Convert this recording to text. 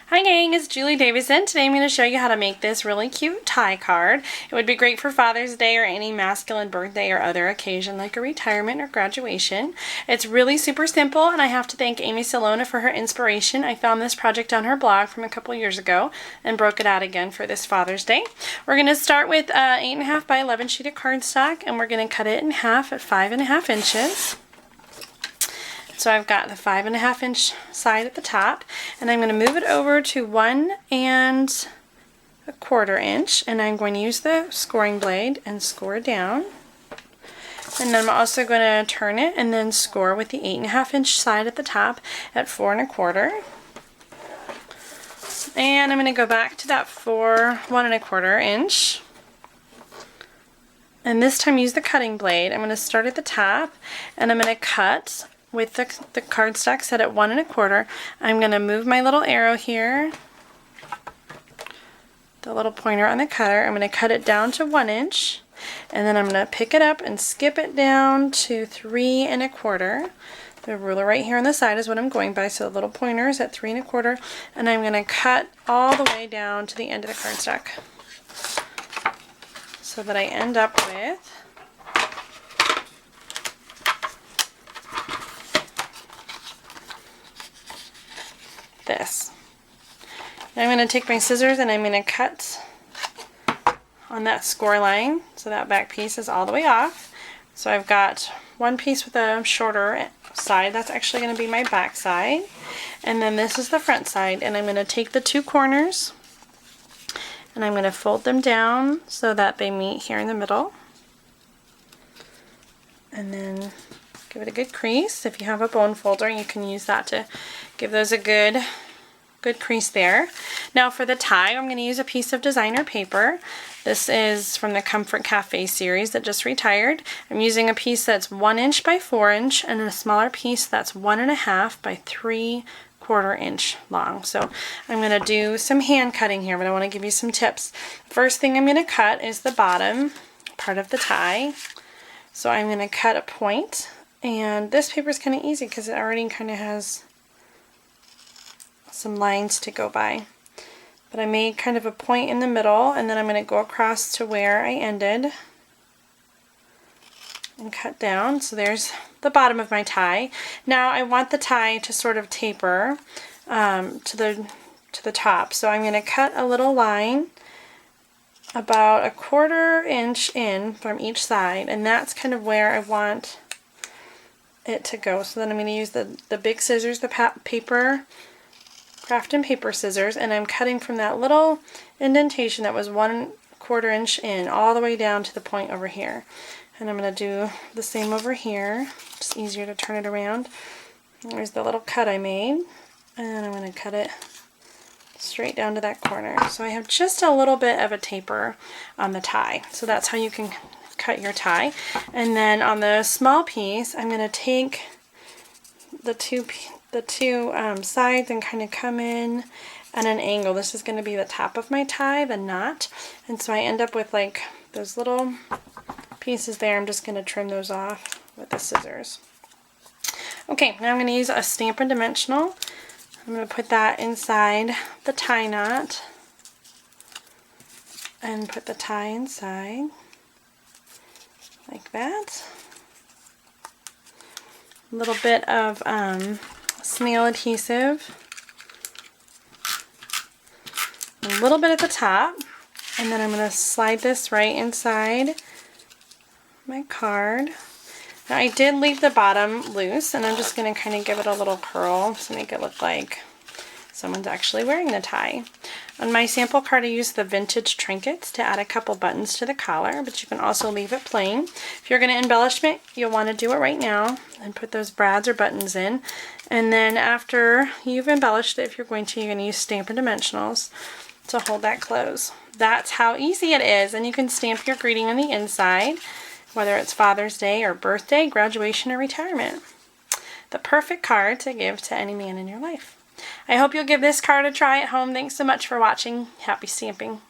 Hi gang, it's Julie Davison. Today I'm going to show you how to make this really cute tie card. It would be great for Father's Day or any masculine birthday or other occasion like a retirement or graduation. It's really super simple, and I have to thank Amy Salona for her inspiration. I found this project on her blog from a couple years ago and broke it out again for this Father's Day. We're going to start with 8.5 by 11 sheet of cardstock, and we're going to cut it in half at 5.5 inches. So I've got the 5.5 inch side at the top, and I'm going to move it over to 1 1/4 inch, and I'm going to use the scoring blade and score down. And then I'm also going to turn it and then score with the 8.5 inch side at the top at 4 1/4. And I'm going to go back to that 1 1/4 inch. And this time use the cutting blade. I'm going to start at the top, and I'm going to cut with the cardstock set at 1 1/4. I'm going to move my little arrow here, the little pointer on the cutter. I'm going to cut it down to 1 inch, and then I'm going to pick it up and skip it down to 3 1/4. The ruler right here on the side is what I'm going by, so the little pointer is at 3 1/4, and I'm going to cut all the way down to the end of the cardstock so that I end up with this. Now I'm going to take my scissors and I'm going to cut on that score line so that back piece is all the way off. So I've got one piece with a shorter side. That's actually going to be my back side, and then this is the front side, and I'm going to take the two corners and I'm going to fold them down so that they meet here in the middle, and then give it a good crease. If you have a bone folder, you can use that to give those a good crease there. Now for the tie, I'm going to use a piece of designer paper. This is from the Comfort Cafe series that just retired. I'm using a piece that's 1 inch by 4 inch and a smaller piece that's 1 1/2 by 3/4 inch long. So I'm going to do some hand cutting here, but I want to give you some tips. First thing I'm going to cut is the bottom part of the tie. So I'm going to cut a point, and this paper is kind of easy because it already kind of has some lines to go by. But I made kind of a point in the middle, and then I'm going to go across to where I ended and cut down. So there's the bottom of my tie. Now I want the tie to sort of taper to the top. So I'm going to cut a little line about 1/4 inch in from each side, and that's kind of where I want it to go. So then I'm going to use the big scissors, the paper craft and paper scissors, and I'm cutting from that little indentation that was 1/4 inch in all the way down to the point over here. And I'm going to do the same over here. It's easier to turn it around. There's the little cut I made, and I'm going to cut it straight down to that corner. So I have just a little bit of a taper on the tie. So that's how you can cut your tie. And then on the small piece, I'm going to take the two sides and kind of come in at an angle. This is going to be the top of my tie, the knot, and so I end up with like those little pieces there. I'm just going to trim those off with the scissors. Okay, now I'm going to use a Stampin' Dimensional. I'm going to put that inside the tie knot and put the tie inside like that. A little bit of snail adhesive, a little bit at the top, and then I'm going to slide this right inside my card. Now I did leave the bottom loose, and I'm just going to kind of give it a little curl to make it look like someone's actually wearing the tie. On my sample card I used the vintage trinkets to add a couple buttons to the collar, but you can also leave it plain. If you're going to embellish it, you'll want to do it right now and put those brads or buttons in. And then after you've embellished it, if you're going to use Stampin' Dimensionals to hold that close. That's how easy it is, and you can stamp your greeting on the inside, whether it's Father's Day or birthday, graduation, or retirement. The perfect card to give to any man in your life. I hope you'll give this card a try at home. Thanks so much for watching. Happy stamping.